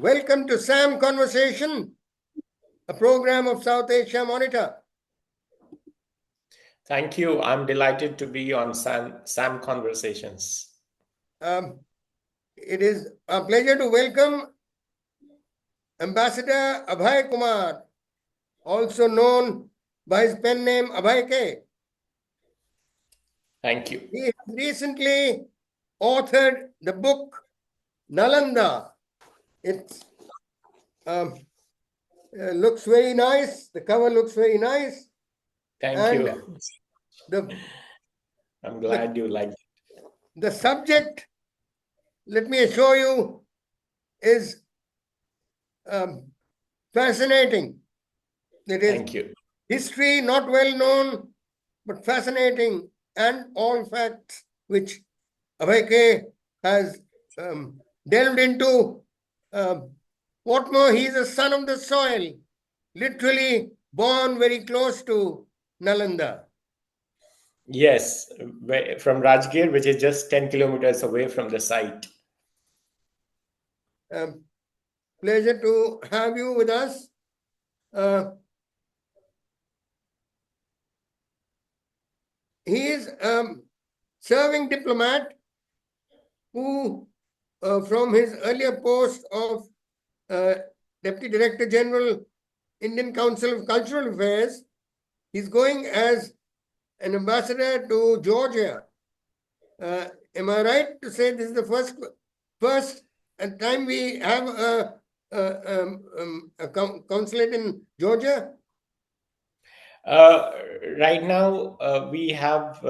Welcome to SAM Conversation, a program of South Asia Monitor. Thank you. I'm delighted to be on SAM Conversations. It is a pleasure to welcome Ambassador Abhay Kumar, also known by his pen name Abhay K. Thank you. He has recently authored the book Nalanda. It looks very nice. The cover looks very nice. Thank you. I'm glad you liked it. The subject, let me assure you, is fascinating. It is Thank you. History not well known, but fascinating, and all facts which Abhay K has delved into. What more, he is a son of the soil, literally born very close to Nalanda. Yes, from Rajgir, which is just 10 kilometers away from the site. Pleasure to have you with us. He is serving diplomat who, from his earlier post of Deputy Director General, Indian Council of Cultural Affairs, he's going as an ambassador to Georgia. Am I right to say this is the first time we have a consulate in Georgia? Right now, we have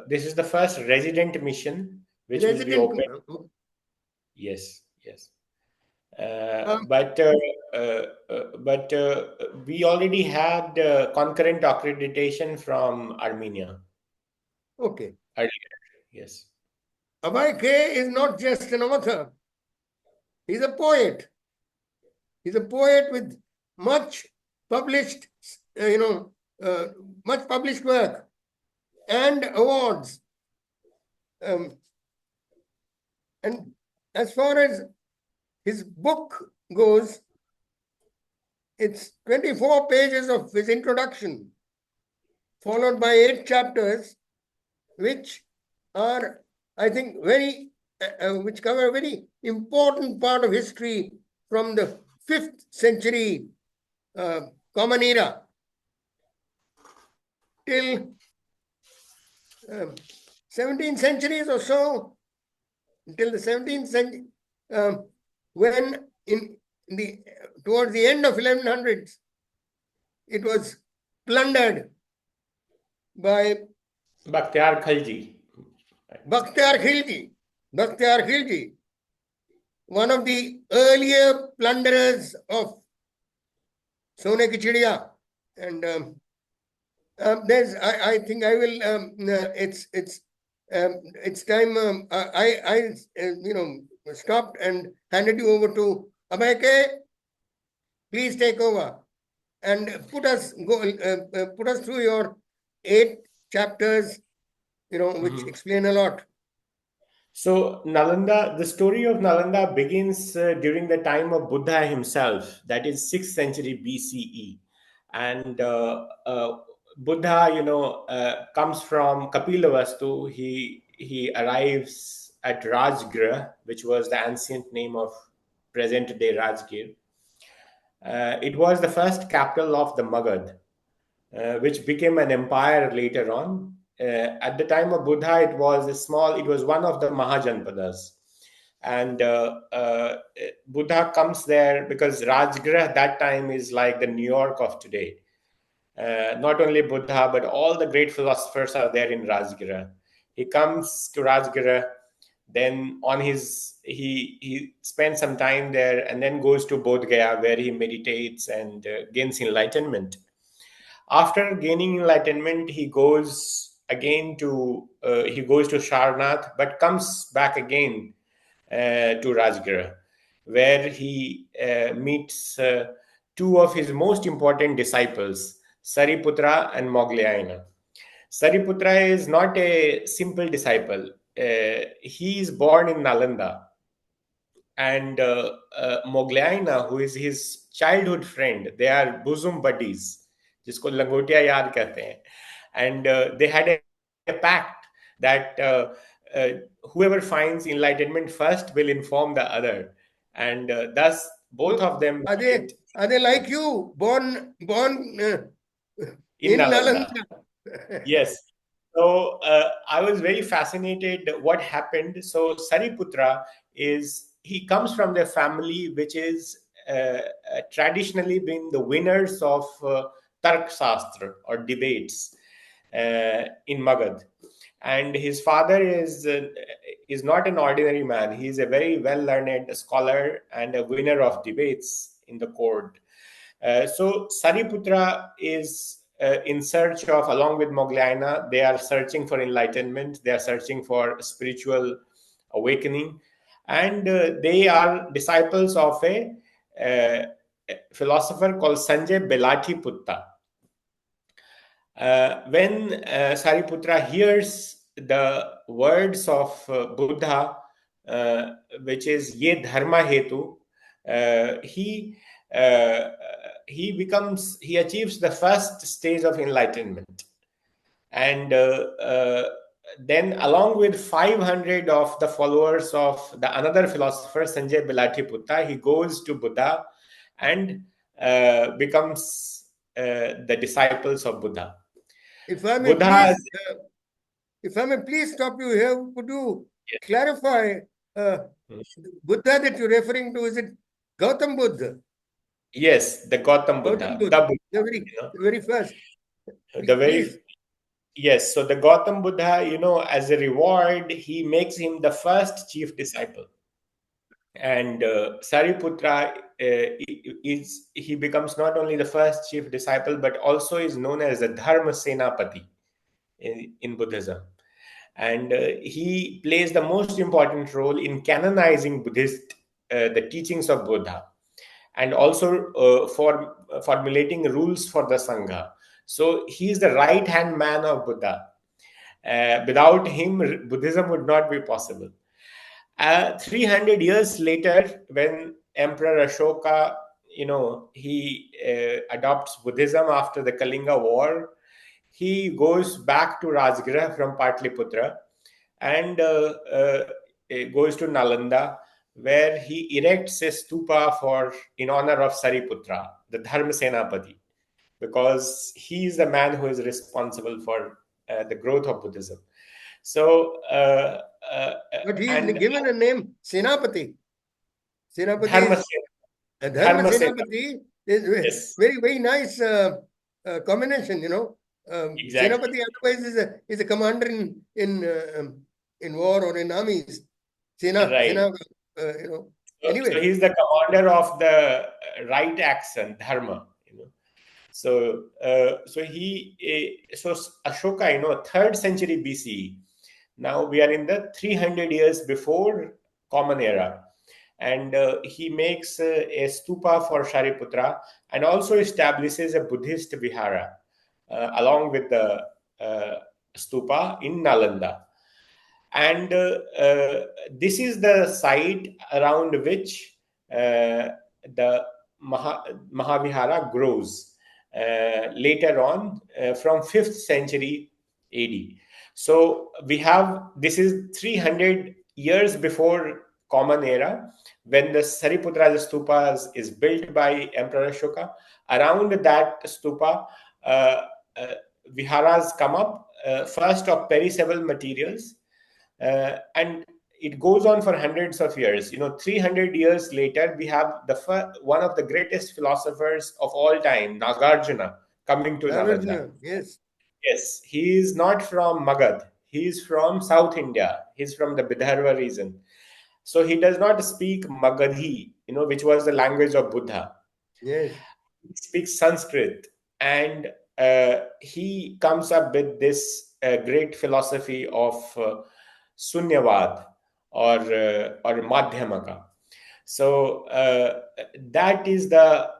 this is the first resident mission which will be open. Yes. But we already had concurrent accreditation from Armenia. Okay. Earlier, yes. Abhay K is not just an author. He's a poet. He's a poet with much published, much published work and awards. And as far as his book goes, it's 24 pages of his introduction, followed by 8 chapters, which are, I think, which cover a very important part of history from the 5th century Common Era till 17th centuries or so, until the 17th century, when towards the end of 1100s, it was plundered by Bakhtiar Khalji. Bakhtiar Khilji, one of the earlier plunderers of Sone Ki Chidiya. And I think I will. It's time. I stopped and handed you over to Abhay K. Please take over and put us through your 8 chapters, which explain a lot. So Nalanda, the story of Nalanda begins during the time of Buddha himself, that is 6th century BCE. And Buddha, comes from Kapilavastu. He arrives at Rajgriha, which was the ancient name of present-day Rajgir. It was the first capital of the Magad, which became an empire later on. At the time of Buddha, it was one of the Mahajanpadas. And Buddha comes there because Rajgriha at that time is like the New York of today. Not only Buddha, but all the great philosophers are there in Rajgriha. He comes to Rajgriha, then he spends some time there and then goes to Bodh Gaya, where he meditates and gains enlightenment. After gaining enlightenment, he goes to Sharnath, but comes back again to Rajgriha, where he meets 2 of his most important disciples, Sariputra and Mogglayana. Sariputra is not a simple disciple. He is born in Nalanda. and Mogliana, who is his childhood friend. They are bosom buddies, जिसको लंगोटिया यार कहते हैं. And they had a pact that whoever finds enlightenment first will inform the other, and thus both So of them are lived they like you, born in in Nalanda. Nalanda? Yes. So I was very fascinated what happened. So Sariputra he comes from the family which is traditionally been the winners of Tark Shastra or debates in Magad. And his father is not an ordinary man. He is a very well learned scholar and a winner of debates in the court. So Sariputra is in search of, along with Mogliana, they are searching for enlightenment. They are searching for spiritual awakening, and they are disciples of a philosopher called Sanjay Belati Putta. When Sariputra hears the words of Buddha, which is Ye Dharma Hetu, he uh, he achieves the first stage of enlightenment, and then along with 500 of the followers of the another philosopher Sanjay Belati Putta, he goes to Buddha and becomes the disciples of Buddha. If I may Buddha please, is, if I may please stop you here, could you yes. clarify Buddha that you're referring to? Is it Gautam Buddha? Yes, the Gautam Gautam Buddha, Buddha, the the Buddha, very first. the Please. very yes. So the Gautam Buddha, as a reward, he makes him the first chief disciple, and Sariputra he becomes not only the first chief disciple but also is known as the Dharma Senapati in Buddhism, and he plays the most important role in canonizing the teachings of Buddha, and also for formulating rules for the Sangha. So he is the right hand man of Buddha. Without him, Buddhism would not be possible. 300 years later, when Emperor Ashoka, he adopts Buddhism after the Kalinga War, he goes back to Rajgriha from Patliputra and goes to Nalanda, where he erects a stupa in honor of Sariputra, the Dharma Senapati, because he is the man who is responsible for the growth of Buddhism. So, But he is and given a name, Senapati. Senapati Dharma is Dharma Dharma Senapati is yes, very, very nice combination, exactly. Senapati otherwise is a commander in war or in armies. Right. Sena, So Anyway, he's the commander of the right action, Dharma. So Ashoka, third century BCE. Now we are in the 300 years before Common Era, and he makes a stupa for Shariputra and also establishes a Buddhist vihara along with the stupa in Nalanda. And this is the site around which the Mahavihara grows later on from 5th century AD. So this is 300 years before Common Era, when the Sariputra stupa is built by Emperor Ashoka. Around that stupa, uh, viharas come up, first of perishable materials, and it goes on for hundreds of years. 300 years later, we have one of the greatest philosophers of all time, Nagarjuna, coming to Nalanda. yes. Yes, he is not from Magad. He is from South India. He's from the Vidarbha region. So he does not speak Magadhi, which was the language of Buddha. Yes. He speaks Sanskrit, and he comes up with this great philosophy of Sunyavad or Madhyamaka. So that is the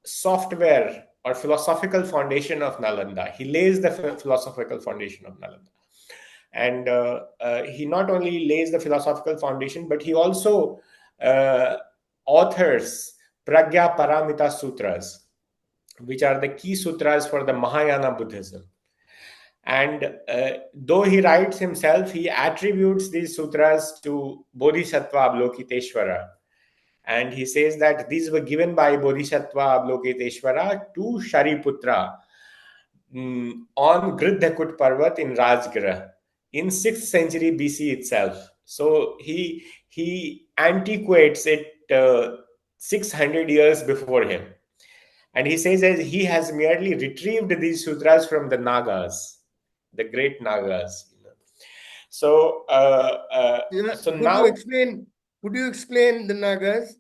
software or philosophical foundation of Nalanda. He lays the philosophical foundation of Nalanda. And he not only lays the philosophical foundation, but he also authors Pragya Paramita Sutras, which are the key sutras for the Mahayana Buddhism. And though he writes himself, he attributes these sutras to Bodhisattva Avalokiteshvara. And he says that these were given by Bodhisattva Avalokiteshvara to Shariputra on Gridhakut Parvat in Rajgrah in 6th century BC itself. So he antiquates it 600 years before him. And he says that he has merely retrieved these sutras from the Nagas, the great Nagas. So, so Could now, you explain the Nagas?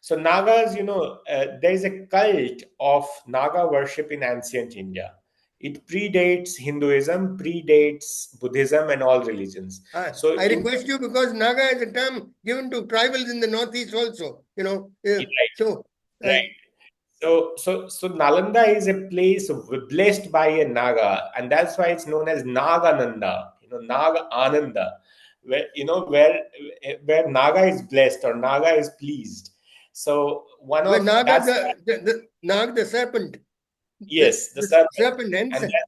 so Nagas, there is a cult of Naga worship in ancient India. It predates Hinduism, predates Buddhism, and all religions. So, I request you, because Naga is a term given to tribals in the Northeast also. right, So. right. So Nalanda is a place blessed by a Naga, and that's why it's known as Nagananda, Naga Ananda, where Naga is blessed or Naga is pleased. So Naga, the Nag, the serpent. Yes, the serpent. Serpent,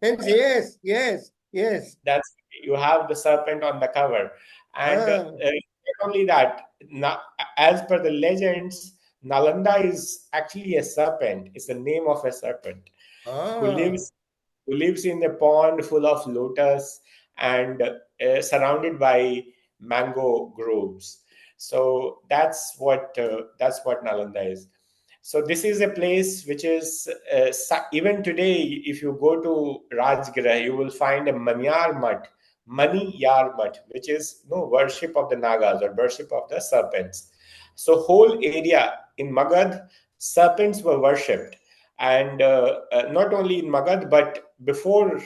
hence, yes. That's, you have the serpent on the cover, and not only that, as per the legends, Nalanda is actually a serpent. It's the name of a serpent who lives in a pond full of lotus and surrounded by mango groves. So that's what Nalanda is. So this is a place which is even today, if you go to Rajgrah, you will find a Mani Yar Mutt, which is worship of the Nagas or worship of the serpents. So whole area in Magad, serpents were worshipped, and not only in Magad but before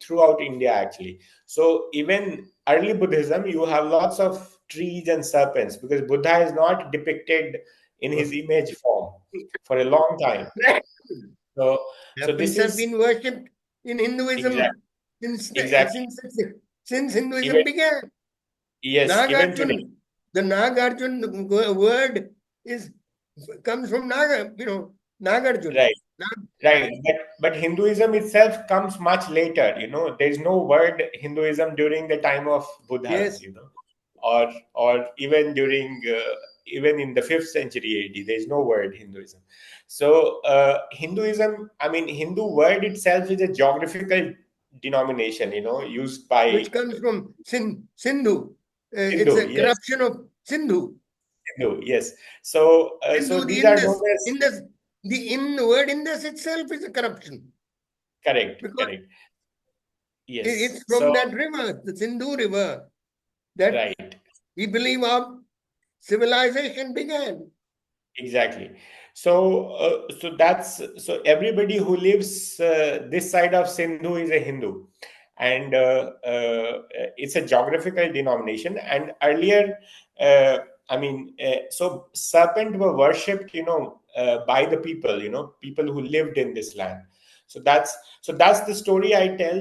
throughout India actually. So even early Buddhism, you have lots of trees and serpents because Buddha is not depicted in his image form for a long time. So this have been worshipped in Hinduism since Hinduism began. Yes, even today. The Nagarjun word comes from Nagarjun. Right. But Hinduism itself comes much later. There is no word Hinduism during the time of Buddhas. Yes. Or even during even in the 5th century AD, there is no word Hinduism. So Hinduism, Hindu word itself is a geographical denomination, used by, which comes from Sindhu. Sindhu, It's a yes. corruption of Sindhu. Sindhu, yes. So so these are known as the word Indus itself is a corruption. Correct. Yes. It's from that river, the Sindhu River, that we believe our civilization began. Exactly. So so everybody who lives this side of Sindhu is a Hindu, and it's a geographical denomination. And earlier, so serpent were worshipped, by the people, people who lived in this land. So that's the story I tell,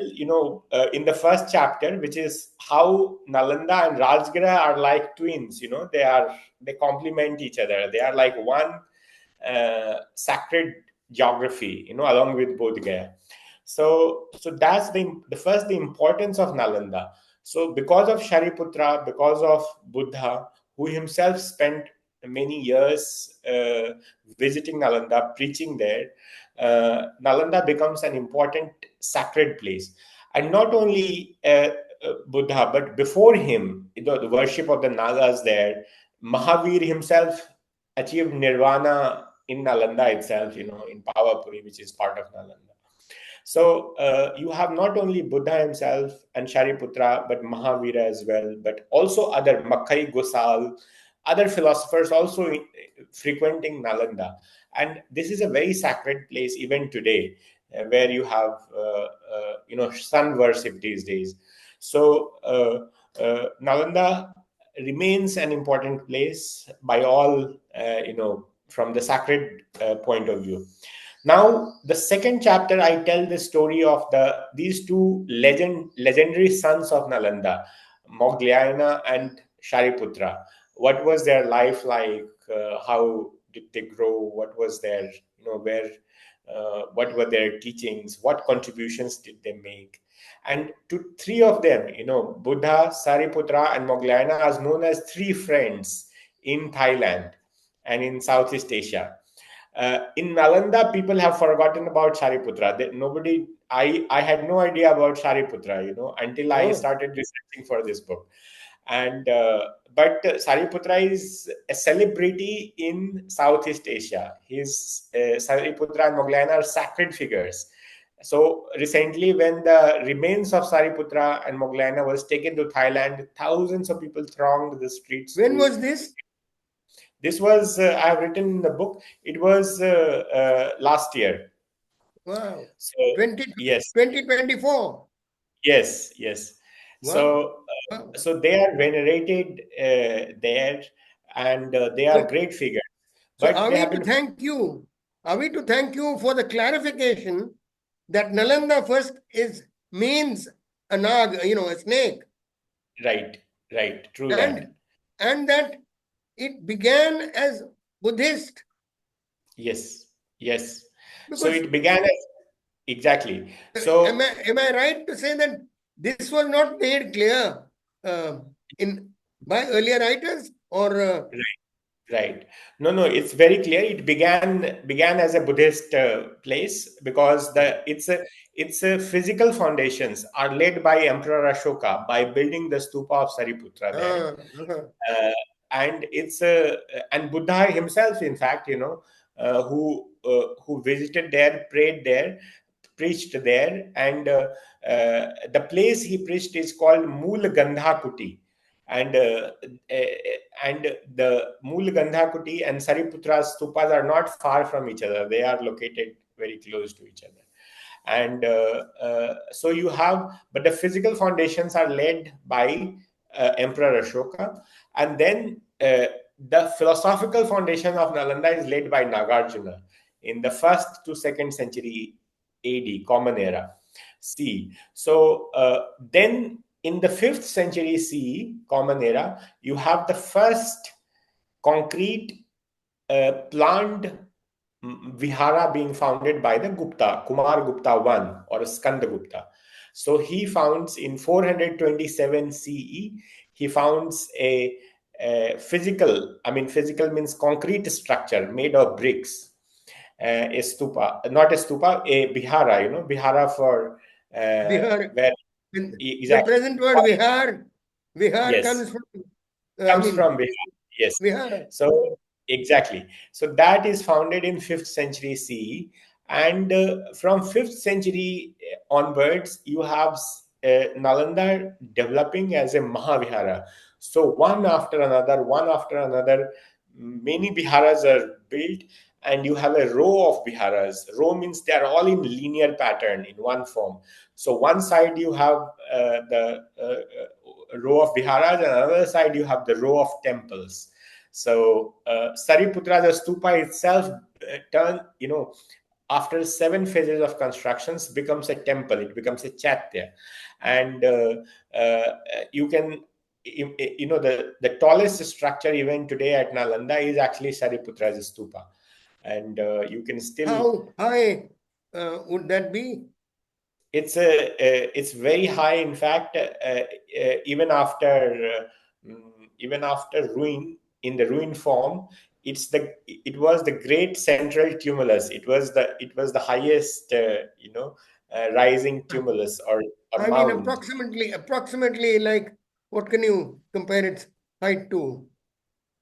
in the first chapter, which is how Nalanda and Rajgraha are like twins. They complement each other. They are like one sacred geography, along with Bodh Gaya. So that's the importance of Nalanda. So because of Shariputra, because of Buddha, who himself spent many years visiting Nalanda, preaching there, Nalanda becomes an important sacred place. And not only Buddha, but before him, the worship of the Nagas there, Mahavir himself achieved nirvana in Nalanda itself, in Pavapuri, which is part of Nalanda. So you have not only Buddha himself and Shariputra, but Mahavira as well, but also other Makai Gosal, other philosophers also frequenting Nalanda. And this is a very sacred place even today, where you have sun worship these days. So Nalanda remains an important place by all, from the sacred point of view. Now, the second chapter, I tell the story of these two legendary sons of Nalanda, Mogglayana and Shariputra. what was their life like, how did they grow, what was their, where, what were their teachings, what contributions did they make. And to three of them, Buddha, Sariputra, and Moggallana, are known as three friends in Thailand and in Southeast Asia. In Nalanda, people have forgotten about Sariputra. I had no idea about Sariputra, until I Oh, started researching for this book. And but Sariputra is a celebrity in Southeast Asia. Sariputra and Moggallana are sacred figures. So recently, when the remains of Sariputra and Moggallana was taken to Thailand, thousands of people thronged the streets when to. was this? This was, I have written in the book, it was last year. Wow. So, 20, yes, 2024. yes. Wow. So, Wow. so they are venerated there, and they are So, great figures. so But are they we have to been thank you? Are we to thank you for the clarification that Nalanda first means a nag, a snake, right, true that. and and that it began as Buddhist, Yes, yes. So because it began as, exactly. So am I right to say that this was not made clear uh, in by earlier writers or right. No, it's very clear. It began as a Buddhist place, because it's a physical foundations are led by Emperor Ashoka by building the stupa of Sariputra there. uh, uh, Uh, and it's a and Buddha himself, in fact, who visited there, prayed there, preached there, and the place he preached is called Mool Gandha Kuti, and the Mool Gandha Kuti and Sariputra's stupas are not far from each other. They are located very close to each other. And so you have, but the physical foundations are led by Emperor Ashoka, and then the philosophical foundation of Nalanda is led by Nagarjuna in the 1st to 2nd century AD, Common Era, CE. So then in the 5th century CE, Common Era, you have the first concrete planned vihara being founded by the Gupta, Kumar Gupta I, or Skanda Gupta. So he founds in 427 CE, he founds a physical, physical means concrete structure made of bricks, a stupa, not a stupa, a bihara, bihara for Bihar. where, The exactly. present word Vihar Yes, comes from, comes from Bihar. Yes. Vihara. So exactly. So that is founded in 5th century CE, and from 5th century onwards, you have Nalanda developing as a Mahavihara. So one after another, many Biharas are built, and you have a row of Biharas. Row means they are all in linear pattern in one form. So one side you have the row of Biharas, and another side you have the row of temples. So Sariputra, the stupa itself, after 7 phases of constructions, becomes a temple. It becomes a chaitya, and you can, the tallest structure even today at Nalanda is actually Sariputra's stupa, and you can still. How high would that be? It's very high. In fact, even after even after ruin, in the ruin form, it was the great central tumulus. It was the highest rising tumulus, or I mean, mound. approximately, like, what can you compare its height to?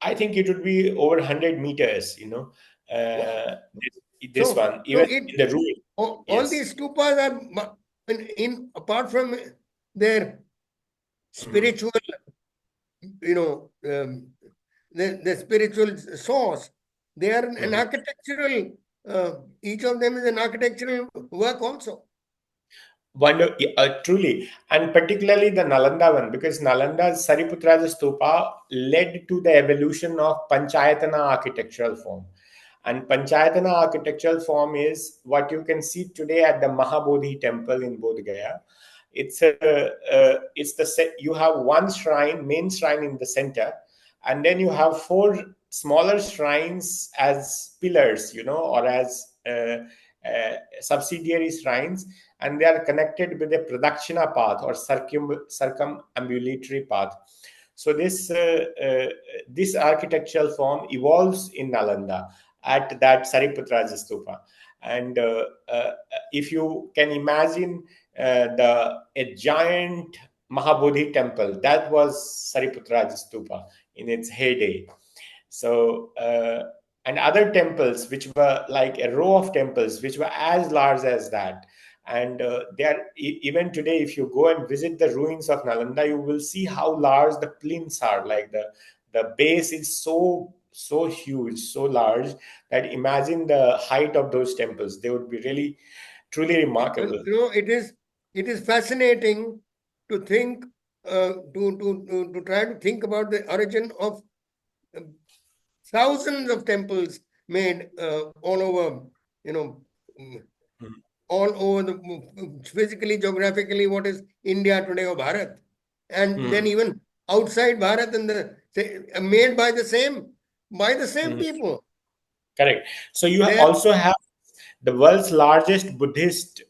I think it would be over 100 meters. Wow. This one, So even in the ruin. all Yes. these stupas are apart from their Mhm. spiritual, the spiritual source, they are an Mhm. architectural. Each of them is an architectural work also. Truly, and particularly the Nalanda one, because Nalanda's Sariputra's stupa led to the evolution of Panchayatana architectural form. And Panchayatana architectural form is what you can see today at the Mahabodhi temple in Bodh Gaya. You have one shrine, main shrine in the center, and then you have four smaller shrines as pillars, or as subsidiary shrines, and they are connected with a pradakshina path or circumambulatory path. So this architectural form evolves in Nalanda at that Sariputraja Stupa. And if you can imagine a giant Mahabodhi temple, that was Sariputraja Stupa in its heyday. So and other temples which were like a row of temples which were as large as that. And they are even today, if you go and visit the ruins of Nalanda, you will see how large the plinths are. Like the base is so huge, so large, that imagine the height of those temples. They would be really truly remarkable. It is fascinating to think, to try to think about the origin of uh, thousands of temples made all over, you know, mm, Mhm. all over the physically, geographically, what is India today or Bharat, and then Mhm. even outside Bharat, and made by the same Mhm. people. Correct. So you They are, also have the world's largest Buddhist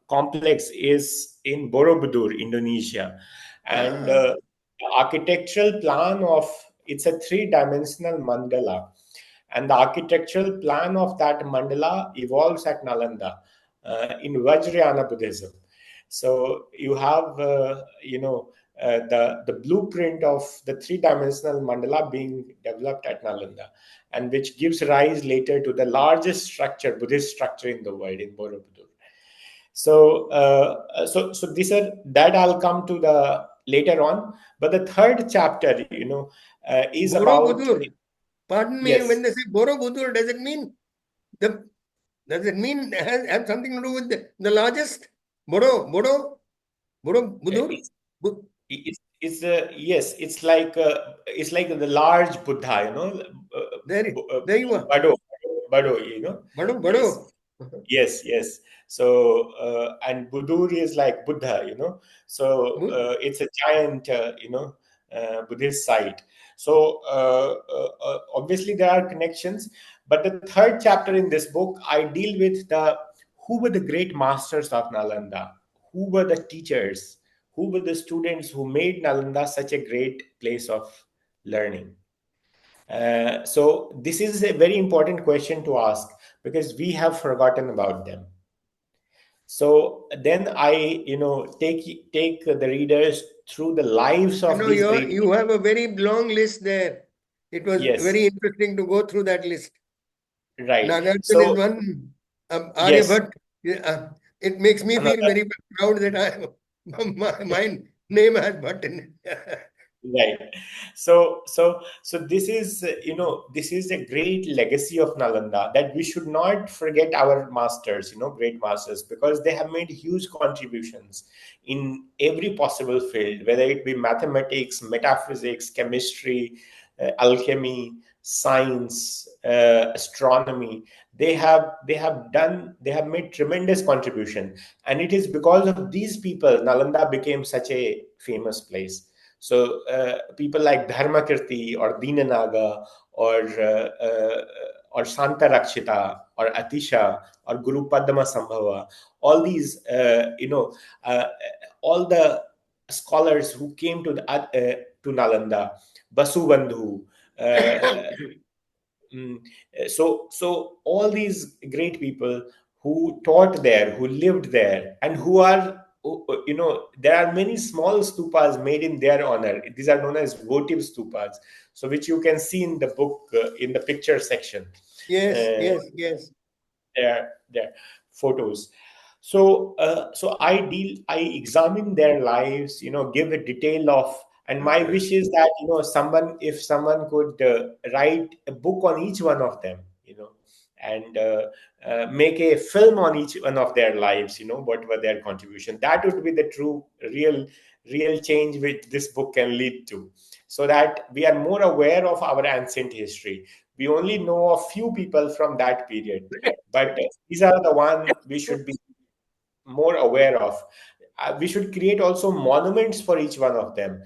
complex is in Borobudur, Indonesia, and uh, the architectural plan of it's a three-dimensional mandala, and the architectural plan of that mandala evolves at Nalanda in Vajrayana Buddhism. So you have the blueprint of the three-dimensional mandala being developed at Nalanda, and which gives rise later to the largest structure, Buddhist structure in the world, in Borobudur. So, so these are that I'll come to the later on. But the third chapter, is about Borobudur. Pardon me, yes, when they say Borobudur, the does it mean have something to do with the largest? Borobudur? it's yes, it's like the large Buddha, There you are. Bado, Bado, yes. Bado. Yes, yes. So, and Budur is like Buddha, So it's a giant, Buddhist site. So obviously there are connections. But the third chapter in this book, I deal with the who were the great masters of Nalanda, who were the teachers, who were the students who made Nalanda such a great place of learning. So this is a very important question to ask because we have forgotten about them. So then I, take the readers through the lives I of know these great you people. have a very long list there. It was Yes, very interesting to go through that list. right. Nagarjun is So one. yes, Aryabhatt. It makes me feel another. very proud that my name has Bhatt in it. Right. So this is, this is a great legacy of Nalanda, that we should not forget our masters, great masters, because they have made huge contributions in every possible field, whether it be mathematics, metaphysics, chemistry, alchemy, science, astronomy. They have made tremendous contribution, and it is because of these people Nalanda became such a famous place. So people like Dharmakirti or Dinanaga or Santa Rakshita or Atisha or Guru Padma Sambhava, all these, all the scholars who came to Nalanda, Basubandhu, uh, Mm, so all these great people who taught there, who lived there, and who are, there are many small stupas made in their honor. These are known as votive stupas, so which you can see in the book, in the picture section. Yes, Uh, yes, yes. their photos. So I examine their lives, give a detail of, and my wish is that, someone if someone could write a book on each one of them, and make a film on each one of their lives, what were their contribution. That would be the true real change which this book can lead to, so that we are more aware of our ancient history. We only know a few people from that period, but these are the one we should be more aware of. we should create also monuments for each one of them,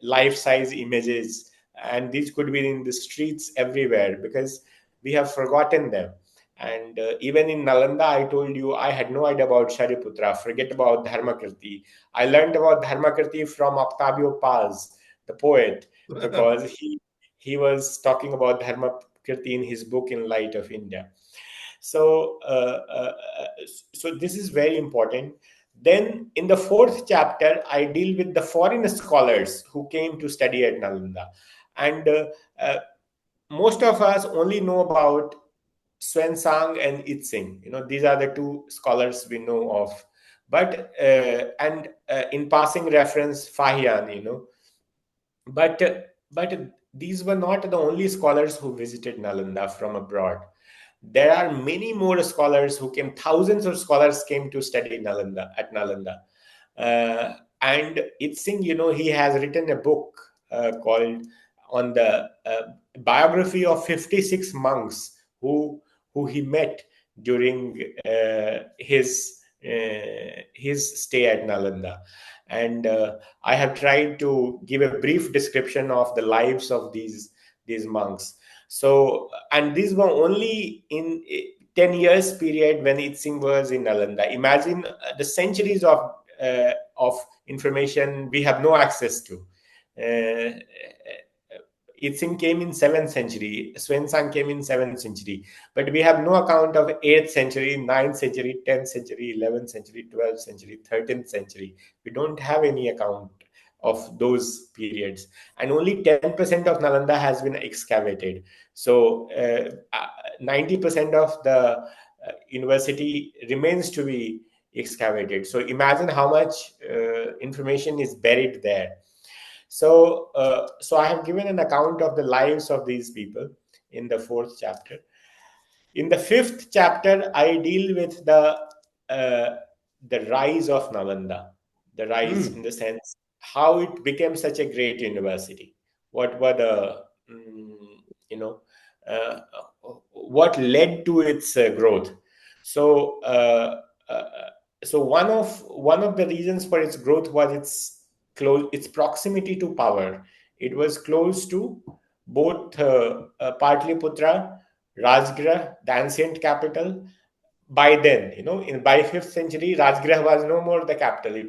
life-size images, and these could be in the streets everywhere, because we have forgotten them. And even in Nalanda, I told you, I had no idea about Shariputra. Forget about Dharmakirti. I learned about Dharmakirti from Octavio Paz, the poet, because he was talking about Dharmakirti in his book In Light of India. So, so this is very important. Then, in the fourth chapter, I deal with the foreign scholars who came to study at Nalanda, and uh, most of us only know about Xuanzang and Itzing. These are the two scholars we know of. But and in passing reference Fahian, but these were not the only scholars who visited Nalanda from abroad. There are many more scholars who came. Thousands of scholars came to study Nalanda at Nalanda. And Itzing, he has written a book called on the biography of 56 monks who he met during his stay at Nalanda. And I have tried to give a brief description of the lives of these monks. So, and these were only in 10 years period when Itzing was in Nalanda. Imagine the centuries of information we have no access to. Uh, Itzing came in 7th century, Xuanzang came in 7th century, but we have no account of 8th century, 9th century, 10th century, 11th century, 12th century, 13th century. We don't have any account of those periods, and only 10% of Nalanda has been excavated. So 90% of the university remains to be excavated. So imagine how much information is buried there. So, so I have given an account of the lives of these people in the fourth chapter. In the fifth chapter, I deal with the rise of Nalanda, the rise in the sense how it became such a great university. What were the you know uh, what led to its growth? So, so one of the reasons for its growth was its proximity to power. It was close to both Patliputra, Rajgrah, the ancient capital. By then, by 5th century, Rajgrah was no more the capital.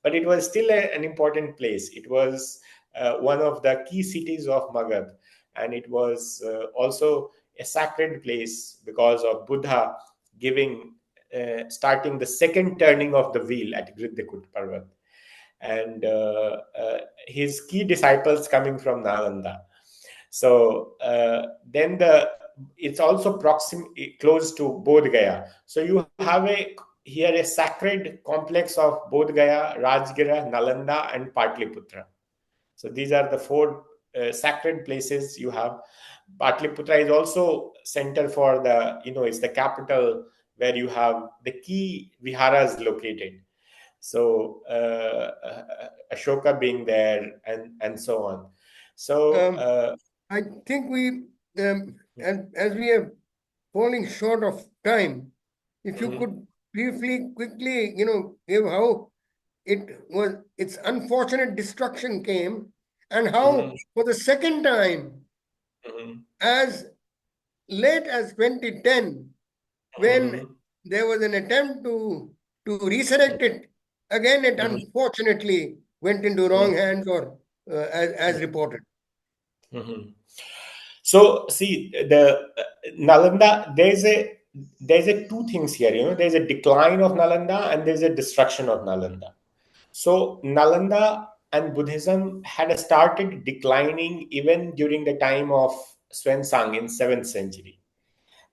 But it was still an important place. It was one of the key cities of Magad, and it was also a sacred place because of Buddha giving, starting the second turning of the wheel at Griddekut Parvat, and his key disciples coming from Nalanda. So then it's also close to Bodh Gaya. So you have here a sacred complex of Bodh Gaya, Rajgira, Nalanda, and Patliputra. So these are the four sacred places you have. Patliputra is also center for it's the capital where you have the key viharas located. So Ashoka being there, and so on. So I think and as we are falling short of time, if you could briefly, quickly, give how its unfortunate destruction came, and how for the second time, as late as 2010, when there was an attempt to resurrect it, again it unfortunately went into wrong hands, or as reported. So see the Nalanda. There's a two things here. There's a decline of Nalanda and there's a destruction of Nalanda. So Nalanda and Buddhism had started declining even during the time of Xuanzang in 7th century.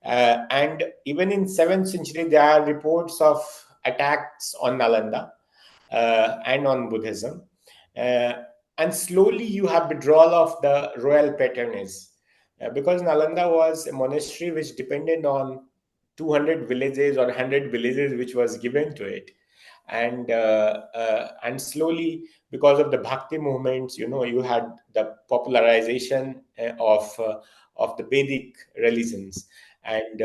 And even in 7th century, there are reports of attacks on Nalanda and on Buddhism. Uh, and slowly you have withdrawal of the royal patronage. Because Nalanda was a monastery which depended on 200 villages or 100 villages which was given to it. And slowly, because of the bhakti movements, you had the popularization of the Vedic religions, and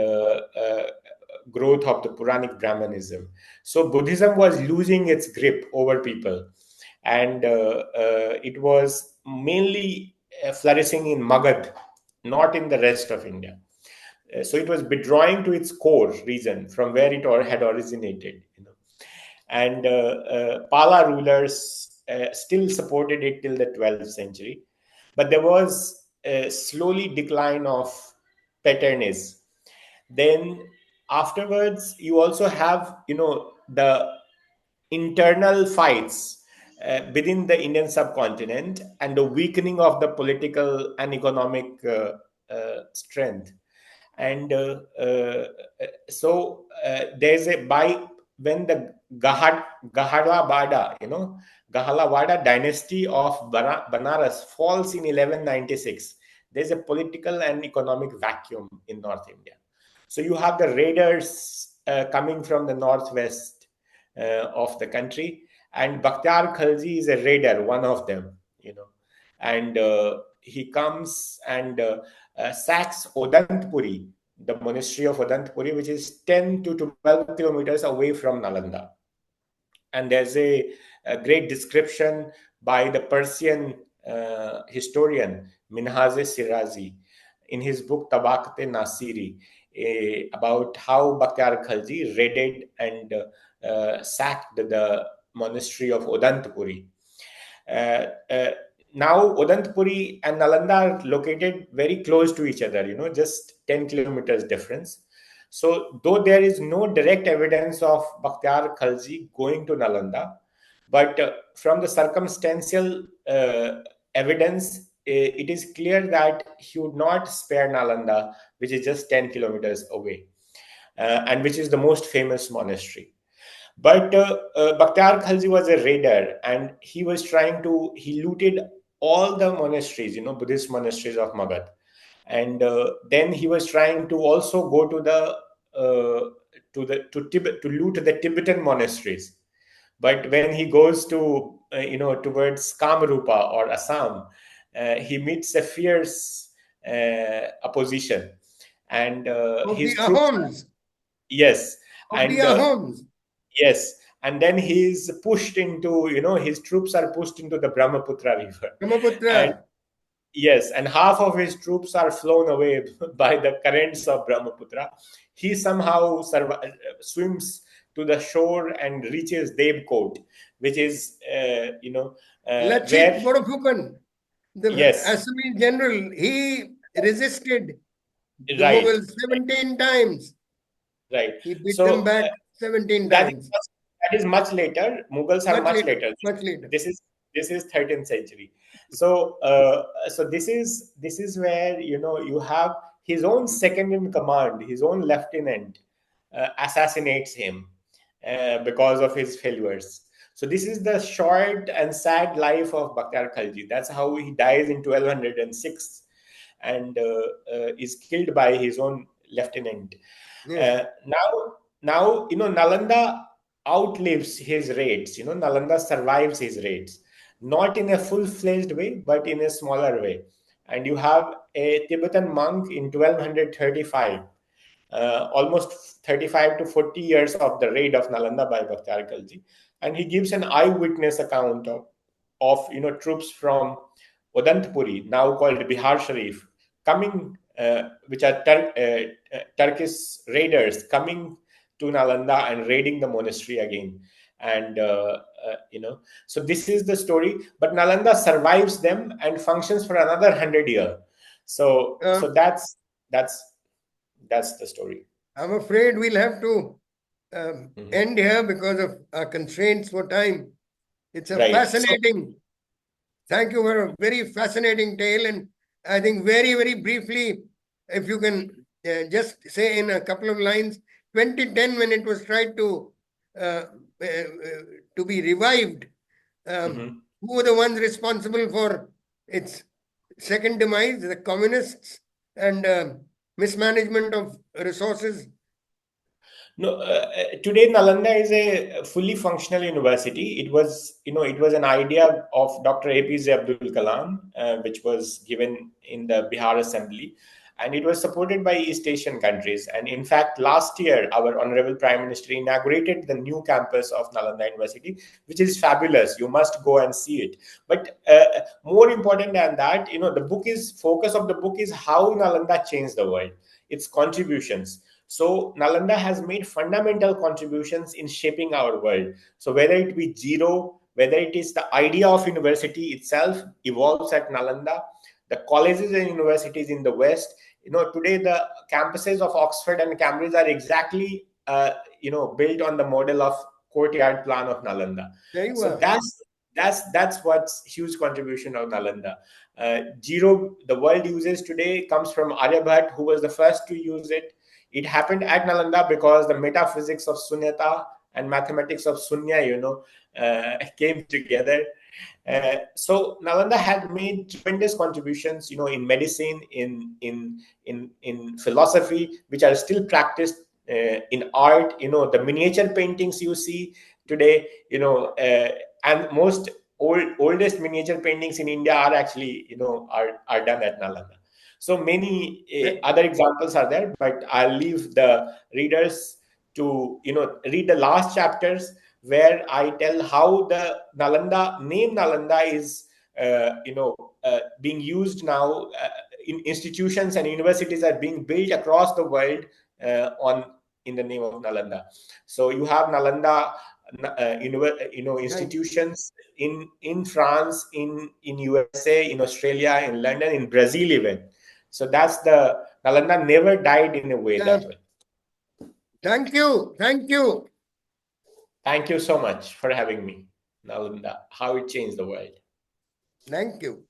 growth of the Puranic Brahmanism. So Buddhism was losing its grip over people, and it was mainly flourishing in Magad, not in the rest of India. So it was withdrawing to its core region from where it had originated. And Pala rulers still supported it till the 12th century, but there was a slowly decline of patternism. Then afterwards, you also have the internal fights within the Indian subcontinent and the weakening of the political and economic strength. And there's a by when the Gahalabada, Gahalabada dynasty of Banaras falls in 1196. There's a political and economic vacuum in North India. So you have the raiders coming from the northwest of the country, and Bakhtiar Khalji is a raider, one of them, and he comes and sacks Odantpuri, the monastery of Odantpuri, which is 10 to 12 kilometers away from Nalanda. And there's a great description by the Persian historian Minhaz Sirazi in his book Tabaqat-e Nasiri about how Bakhtiar Khalji raided and sacked the monastery of Odantpuri. Now Odantpuri and Nalanda are located very close to each other, just 10 kilometers difference. So though there is no direct evidence of Bakhtiar Khalji going to Nalanda, but from the circumstantial evidence, it is clear that he would not spare Nalanda, which is just 10 kilometers away, and which is the most famous monastery. But Bakhtiar Khalji was a raider, and he looted all the monasteries, Buddhist monasteries of Magad. And then he was trying to also go to Tibet to loot the Tibetan monasteries. But when he goes to towards Kamarupa or Assam, he meets a fierce opposition, and Of the his troops. Ahoms. Yes, Of and the Ahoms. yes, and then he's pushed into, his troops are pushed into the Brahmaputra River. And Brahmaputra. yes, and half of his troops are flown away by the currents of Brahmaputra. He somehow swims to the shore and reaches Devkot, which is, Lachit where, Boraphukan, the yes, Assamese general, he resisted the right, Mughals 17 times. right. He beat them So back 17 that times. is much later. Mughals are Much much later. later. Much later. This is 13th century. So this is where you have his own second in command, his own lieutenant assassinates him because of his failures. So this is the short and sad life of Bakhtiar Khalji. That's how he dies in 1206 and is killed by his own lieutenant. Yes. Now Nalanda outlives his raids. Nalanda survives his raids, not in a full-fledged way, but in a smaller way. And you have a Tibetan monk in 1235, almost 35 to 40 years of the raid of Nalanda by Bakhtiar Khalji, and he gives an eyewitness account of troops from Odantpuri, now called Bihar Sharif, coming, which are Turkish raiders coming to Nalanda and raiding the monastery again. And so this is the story. But Nalanda survives them and functions for another 100 years. So that's the story. I'm afraid we'll have to end here because of our constraints for time. It's a Right. fascinating. Thank you for a very fascinating tale, and I think very, very briefly, if you can just say in a couple of lines, 2010 when it was tried to be revived, who were the ones responsible for its second demise? The communists and mismanagement of resources. No, today Nalanda is a fully functional university. It was an idea of Dr. APJ Abdul Kalam, which was given in the Bihar Assembly, and it was supported by East Asian countries. And in fact, last year, our Honorable Prime Minister inaugurated the new campus of Nalanda University, which is fabulous. You must go and see it. But more important than that, the focus of the book is how Nalanda changed the world, its contributions. So Nalanda has made fundamental contributions in shaping our world. So whether it be zero, whether it is the idea of university itself evolves at Nalanda, the colleges and universities in the West, today the campuses of Oxford and Cambridge are exactly, built on the model of courtyard plan of Nalanda. Very So well. that's what's huge contribution of Nalanda. Zero, the world uses today, comes from Aryabhat, who was the first to use it. It happened at Nalanda because the metaphysics of Sunyata and mathematics of Sunya, came together. So Nalanda had made tremendous contributions, in medicine, in philosophy, which are still practiced in art. The miniature paintings you see today, and most oldest miniature paintings in India are actually, are done at Nalanda. So many other examples are there, but I'll leave the readers to, read the last chapters, where I tell how the Nalanda name Nalanda is, being used now. In institutions and universities are being built across the world in the name of Nalanda. So you have Nalanda, institutions in France, in USA, in Australia, in London, in Brazil even. So that's the Nalanda never died in a way that way. Thank you. Thank you. Thank you so much for having me. Nalanda, how it changed the world. Thank you.